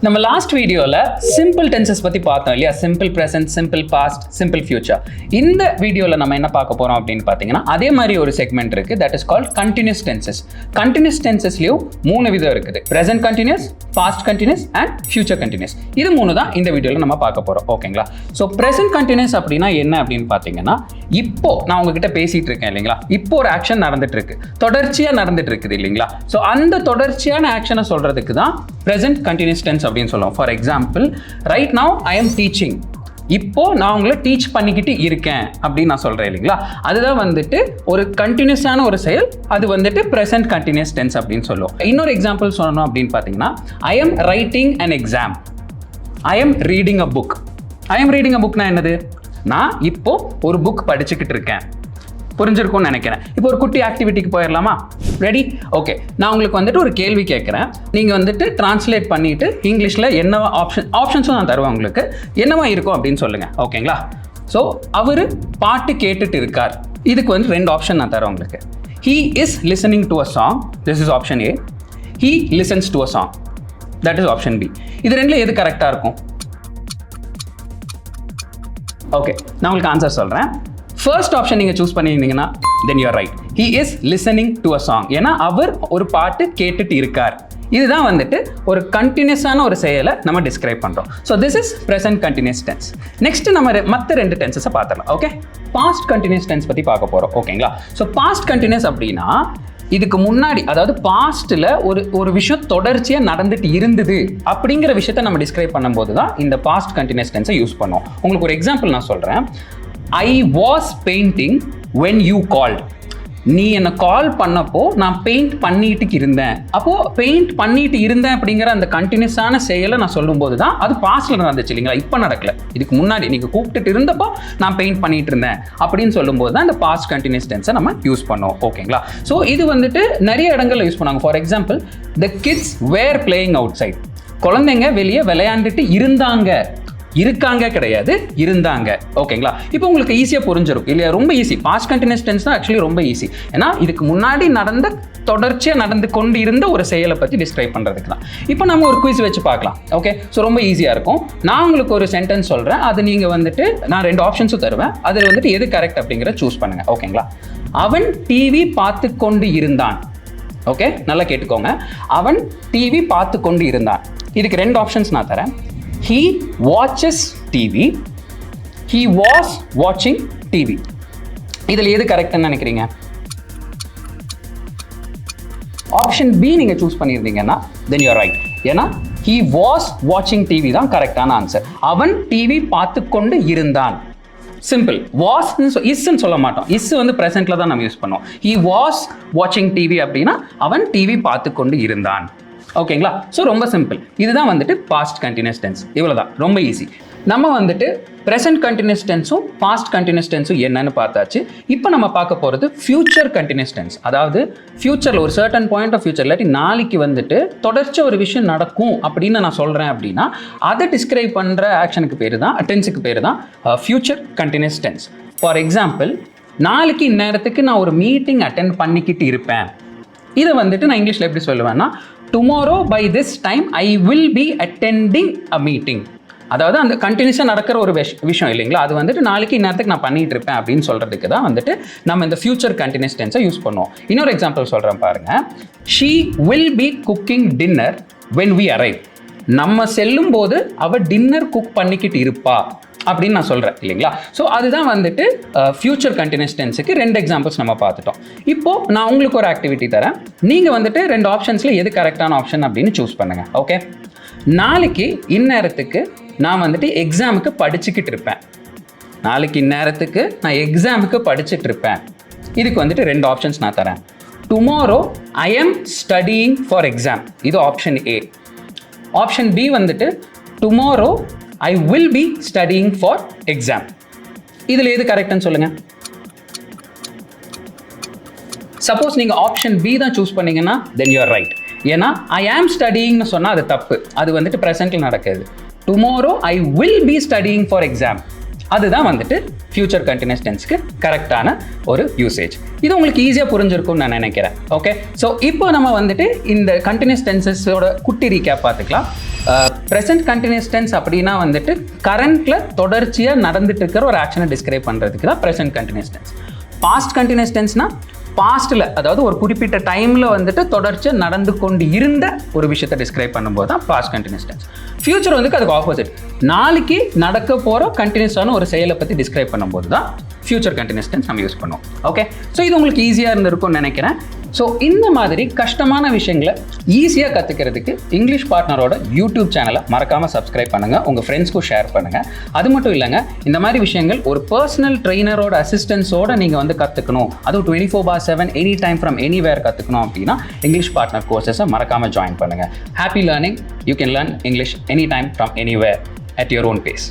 நம்ம லாஸ்ட் வீடியோவில் simple tenses பற்றி பார்த்தோம் இல்லையா? Simple present, simple past, simple future. இந்த வீடியோவில் நம்ம என்ன பார்க்க போகிறோம் அப்படின்னு பார்த்தீங்கன்னா, அதே மாதிரி ஒரு செக்மெண்ட் இருக்குது, that is called continuous tenses. Continuous டென்சஸ்லையும் 3 விதம் இருக்குது: present continuous, past continuous and future continuous. இது 3 தான் இந்த வீடியோவில் நம்ம பார்க்க போகிறோம். ஓகேங்களா? ஸோ ப்ரெசன்ட் கண்டினியூஸ் அப்படின்னா என்ன அப்படின்னு பார்த்தீங்கன்னா, இப்போ நான் உங்ககிட்ட பேசிட்டு இருக்கேன் இல்லைங்களா? இப்போ ஒரு ஆக்ஷன் நடந்துட்டு இருக்கு, தொடர்ச்சியாக நடந்துட்டு இருக்குது இல்லைங்களா? ஸோ அந்த தொடர்ச்சியான ஆக்ஷனை சொல்றதுக்கு தான் ப்ரெசன்ட் கண்டினியூஸ் டென்ஸ் அப்படின்னு சொல்லுவோம். For example, right now I am teaching. இப்போ நான் உங்களை டீச் பண்ணிக்கிட்டு இருக்கேன் அப்படின்னு நான் சொல்றேன் இல்லைங்களா? அதுதான் வந்துட்டு ஒரு கண்டினியூஸான ஒரு செயல். அது வந்துட்டு ப்ரெசன்ட் கண்டினியூஸ் டென்ஸ் அப்படின்னு சொல்லுவோம். இன்னொரு எக்ஸாம்பிள் சொல்லணும் அப்படின்னு பார்த்தீங்கன்னா, I am writing an exam, I am reading a book. I am reading a புக்னா என்னது? நான் இப்போ ஒரு புக் படிச்சுக்கிட்டு இருக்கேன். புரிஞ்சிருக்கும்னு நினைக்கிறேன். இப்போ ஒரு குட்டி ஆக்டிவிட்டிக்கு போயிடலாமா? ரெடி? ஓகே. நான் உங்களுக்கு வந்துட்டு ஒரு கேள்வி கேட்குறேன். நீங்கள் வந்துட்டு டிரான்ஸ்லேட் பண்ணிவிட்டு இங்கிலீஷில் என்னவா ஆப்ஷன்ஸும் நான் தருவேன் உங்களுக்கு. என்னவா இருக்கும் அப்படின்னு சொல்லுங்கள். ஓகேங்களா? ஸோ அவர் பாட்டு கேட்டுட்டு இருக்கார். இதுக்கு வந்து 2 ஆப்ஷன் நான் தரேன் உங்களுக்கு. He is listening to a song. This is option A. He listens to a song. That is option B. இது ரெண்டில் எது கரெக்டாக இருக்கும்? ஓகே, நான் உங்களுக்கு ஆன்சர் சொல்கிறேன். ஃபர்ஸ்ட் ஆப்ஷன் நீங்கள் சூஸ் பண்ணியிருந்தீங்கன்னா then you are right. He is listening to a song. ஏன்னா அவர் ஒரு பாட்டு கேட்டுட்டு இருக்கார். இதுதான் வந்துட்டு ஒரு கண்டினியூஸான ஒரு செயலை நம்ம டிஸ்கிரைப் பண்ணுறோம். So this is present continuous tense. Next நம்ம மற்ற 2 டென்சஸை பார்த்துடலாம். ஓகே, பாஸ்ட் கண்டினியூஸ் டென்ஸ் பற்றி பார்க்க போகிறோம். ஓகேங்களா? ஸோ பாஸ்ட் கண்டினியூஸ் அப்படின்னா, இதுக்கு முன்னாடி, அதாவது பாஸ்ட்டில் ஒரு விஷயம் தொடர்ச்சியாக நடந்துட்டு இருந்தது அப்படிங்கிற விஷயத்த நம்ம டிஸ்கிரைப் பண்ணும்போது தான் இந்த பாஸ்ட் கண்டினியூஸ் டென்ஸை யூஸ் பண்ணுவோம். உங்களுக்கு ஒரு எக்ஸாம்பிள் நான் சொல்கிறேன். I was painting when you called. நீ என்னை கால் பண்ணப்போ நான் பெயிண்ட் பண்ணிட்டு இருந்தேன். அப்போது பெயிண்ட் பண்ணிட்டு இருந்தேன் அப்படிங்கிற அந்த கண்டினியூஸான செயலை நான் சொல்லும்போது தான் அது பாஸ்ட்டில் நடந்துச்சு இல்லைங்களா? இப்போ நடக்கல. இதுக்கு முன்னாடி நீங்கள் கூப்பிட்டுட்டு இருந்தப்போ நான் பெயிண்ட் பண்ணிட்டு இருந்தேன் அப்படின்னு சொல்லும்போது தான் இந்த பாஸ்ட் கண்டினியூஸ் டென்ஸை நம்ம யூஸ் பண்ணுவோம். ஓகேங்களா? ஸோ இது வந்துட்டு நிறைய இடங்களில் யூஸ் பண்ணுவாங்க. For example, the kids were playing outside. குழந்தைங்க வெளியே விளையாண்டுட்டு இருக்காங்க கிடையாது, இருந்தாங்க. ஓகேங்களா? இப்போ உங்களுக்கு ஈஸியாக புரிஞ்சிடும் இல்லையா? ரொம்ப ஈஸி. பாஸ்ட் கண்டினியூஸ் டென்ஸ் தான் ஆக்சுவலி ரொம்ப ஈஸி. ஏன்னா இதுக்கு முன்னாடி நடந்த தொடர்ச்சியாக நடந்து கொண்டு இருந்த ஒரு செயலை பற்றி டிஸ்கிரைப் பண்ணுறதுக்கு தான். இப்போ நம்ம ஒரு குயிஸ் வச்சு பார்க்கலாம். ஓகே, ஸோ ரொம்ப ஈஸியாக இருக்கும். நான் உங்களுக்கு ஒரு சென்டென்ஸ் சொல்கிறேன். அது நீங்கள் வந்துட்டு, நான் 2 ஆப்ஷன்ஸும் தருவேன். அதில் வந்துட்டு எது கரெக்ட் அப்படிங்கிறத சூஸ் பண்ணுங்கள். ஓகேங்களா? அவன் டிவி பார்த்து கொண்டு இருந்தான். ஓகே, நல்லா கேட்டுக்கோங்க. அவன் டிவி பார்த்து கொண்டு இருந்தான். இதுக்கு 2 ஆப்ஷன்ஸ் நான் தரேன். He watches TV. He was watching TV. இதில் எது கரெக்ட்னு நினைக்கிறீங்க? ஆப்ஷன் பி நீங்கள் சூஸ் பண்ணியிருந்தீங்கன்னா then you are right. ஏன்னா he was watching TV தான் கரெக்டான ஆன்சர். அவன் டிவி பார்த்து கொண்டு இருந்தான். சிம்பிள். இஸ்ன்னு சொல்ல மாட்டோம். இஸ் வந்து ப்ரெசென்ட்ல தான் நம்ம யூஸ் பண்ணுவோம். He was watching TV அப்படின்னா அவன் டிவி பார்த்து கொண்டு இருந்தான். ஓகேங்களா? ஸோ ரொம்ப சிம்பிள். இதுதான் வந்துட்டு பாஸ்ட் கண்டினியூஸ் டென்ஸ். இவ்வளோதான், ரொம்ப ஈஸி. நம்ம வந்துட்டு ப்ரெசன்ட் கண்டினியூஸ் டென்ஸும் பாஸ்ட் கண்டினியூஸ் டென்ஸும் என்னன்னு பார்த்தாச்சு. இப்போ நம்ம பார்க்க போகிறது ஃபியூச்சர் கண்டினியூஸ் டென்ஸ். அதாவது ஃபியூச்சரில் ஒரு சர்டன் பாயிண்ட் ஆஃப் ஃபியூச்சர், இல்லாட்டி நாளைக்கு வந்துட்டு தொடர்ச்சியாக ஒரு விஷயம் நடக்கும் அப்படின்னு நான் சொல்கிறேன் அப்படின்னா, அதை டிஸ்கிரைப் பண்ணுற ஆக்ஷனுக்கு பேர் தான், டென்ஸுக்கு பேர் தான் future continuous tense. For example, நாளைக்கு இந்நேரத்துக்கு நான் ஒரு மீட்டிங் அட்டென்ட் பண்ணிக்கிட்டு இருப்பேன். இதை வந்துட்டு நான் இங்கிலீஷில் எப்படி சொல்லுவேன்னா, tomorrow by this time I will be attending a meeting. அதாவது அந்த கண்டினியூஸாக நடக்கிற ஒரு விஷயம் இல்லைங்களா? அது வந்துட்டு நாளைக்கு இந்நேரத்துக்கு நான் பண்ணிட்டு இருப்பேன் அப்படின்னு சொல்கிறதுக்கு தான் வந்துட்டு நம்ம இந்த ஃபியூச்சர் கண்டினியூஸ் டென்ஸை யூஸ் பண்ணுவோம். இன்னொரு எக்ஸாம்பிள் சொல்கிறேன் பாருங்க. She will be cooking dinner when we arrive. நம்ம செல்லும் போது அவள் டின்னர் குக் பண்ணிக்கிட்டு இருப்பா அப்படின்னு நான் சொல்கிறேன் இல்லைங்களா? ஸோ அதுதான் வந்துட்டு ஃபியூச்சர் கண்டினியூஸ் டென்ஸுக்கு 2 எக்ஸாம்பிள்ஸ் நம்ம பார்த்துட்டோம். இப்போது நான் உங்களுக்கு ஒரு ஆக்டிவிட்டி தரேன். நீங்கள் வந்துட்டு 2 ஆப்ஷன்ஸில் எது கரெக்டான ஆப்ஷன் அப்படின்னு சூஸ் பண்ணுங்கள். ஓகே, நாளைக்கு இந்நேரத்துக்கு நான் வந்துட்டு எக்ஸாமுக்கு படிச்சுக்கிட்டு இருப்பேன். நாளைக்கு இந்நேரத்துக்கு நான் எக்ஸாமுக்கு படிச்சுட்டு இருப்பேன். இதுக்கு வந்துட்டு 2 ஆப்ஷன்ஸ் நான் தரேன். Tomorrow I am studying for exam. இது ஆப்ஷன் ஏ. ஆப்ஷன் பி வந்துட்டு tomorrow I will be studying for exam. இதில் எது கரெக்ட்னு சொல்லுங்க. சப்போஸ் நீங்கள் ஆப்ஷன் பி தான் சூஸ் பண்ணீங்கன்னா then you are right. ஏன்னா I am studying னு சொன்னால் அது தப்பு. அது வந்துட்டு ப்ரெசென்ட்டில் நடக்குது. Tomorrow I will be studying for exam. அதுதான் வந்துட்டு ஃபியூச்சர் கண்டினியூஸ் டென்ஸ்க்கு கரெக்டான ஒரு யூசேஜ். இது உங்களுக்கு ஈஸியாக புரிஞ்சிருக்கும்னு நான் நினைக்கிறேன். ஓகே, ஸோ இப்போ நம்ம வந்துட்டு இந்த கண்டினியூஸ் டென்சஸோட குட்டி ரீகேப் பார்த்துக்கலாம். ப்ரெசென்ட் கண்டினியூஸ் டென்ஸ் அப்படின்னா வந்துட்டு கரண்ட்ல தொடர்ச்சியாக நடந்துட்டு இருக்கிற ஒரு ஆக்ஷனை டிஸ்கிரைப் பண்ணுறதுக்கு தான் present continuous tense. Past continuous டென்ஸ்னா பாஸ்ட்டில், அதாவது ஒரு குறிப்பிட்ட டைமில் வந்துட்டு தொடர்ச்சியாக நடந்து கொண்டு இருந்த ஒரு விஷயத்தை டிஸ்கிரைப் பண்ணும்போது தான் பாஸ்ட் கண்டினியூஸ் டென்ஸ். ஃபியூச்சர் வந்து அதுக்கு ஆப்போசிட், நாளைக்கு நடக்க போகிற கண்டினியூஸான ஒரு செயலை பற்றி டிஸ்கிரைப் பண்ணும்போது தான் ஃபியூச்சர் கண்டினியூஸ் டென்ஸ் நம்ம யூஸ் பண்ணுவோம். ஓகே, ஸோ இது உங்களுக்கு ஈஸியாக இருந்திருக்கும்னு நினைக்கிறேன். ஸோ இந்த மாதிரி கஷ்டமான விஷயங்களை ஈஸியாக கற்றுக்கிறதுக்கு இங்கிலீஷ் பார்ட்னரோட யூடியூப் சேனலை மறக்காமல் சப்ஸ்கிரைப் பண்ணுங்கள், உங்கள் ஃப்ரெண்ட்ஸ்க்கும் ஷேர் பண்ணுங்கள். அது மட்டும் இல்லைங்க, இந்த மாதிரி விஷயங்கள் ஒரு பர்சனல் ட்ரெயினரோட அசிஸ்டன்ஸோடு நீங்கள் வந்து கற்றுக்கணும், அதுவும் 24/7 எனி டைம் ஃப்ரம் எனிவேர் கற்றுக்கணும் அப்படின்னா இங்கிலீஷ் பார்ட்னர் கோர்சஸை மறக்காமல் ஜாயின் பண்ணுங்கள். Happy learning. You can learn English any time from anywhere at your own pace.